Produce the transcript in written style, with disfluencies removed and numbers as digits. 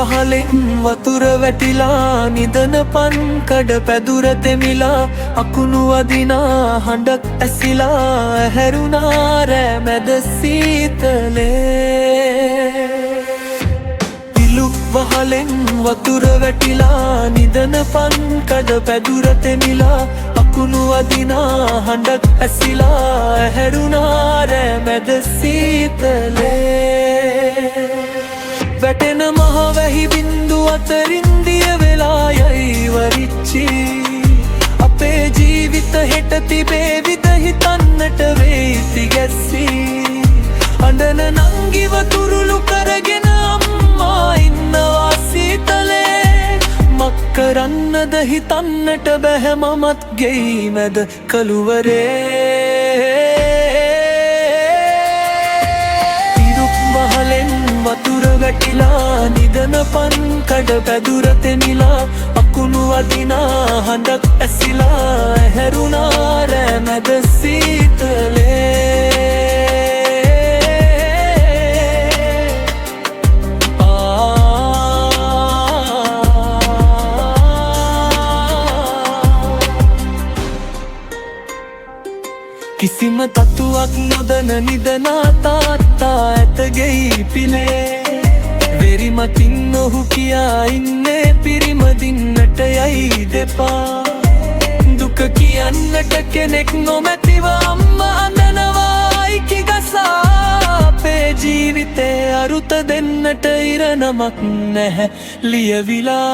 වහලෙන් වතුර වැටිලා නිදන පන් කඩ පැදුර තෙමිලා අකුණු වදිනා හඬක් ඇසිලා ඇහැරුණා රෑ මැද සීතලේ වහලෙන් වතුර වැටිලා නිදන පන් කඩ පැදුර තෙමිලා අකුණු වදිනා හඬක් ඇසිලා ඇහැරුණා රෑ මැද සීතලේ වැටෙන මහ වැහි බින්දු අතරින් දිය වෙලා යයි වරිච්චි අපේ ජීවිත හෙට තිබේවිද හිතන්නට වෙයිති ගැස්සී අඬන නංගිව තුරුළු කරගෙන අම්මා ඉන්නවා සීතලේ මක් කරන්නද හිතන්නට බැහැ මමත් ගෙයි මැද කළුවරේ ඉරුක් වහලෙන් වතුර වැටිලා නිදන පන් කඩ පැදුර තෙමිලා අකුණු වදිනා හඬක් ඇසිලා ඇහැරුණා රෑ මැද සීතලේ කිසිම තතුවක් නොදන නිදනා තාත්තා ඇතගෙයි පිලේ වෙරිමතින් ඔහු කියා ඉන්නේ පිරිමදින්නට යයි දෙපා දුක කියන්නට කෙනෙක් නොමැතිව අම්මා අඬනවා ඉකි ගසා අපේ ජීවිතේ අරුත දෙන්නට ඉරණමක් නැහැ ලියවිලා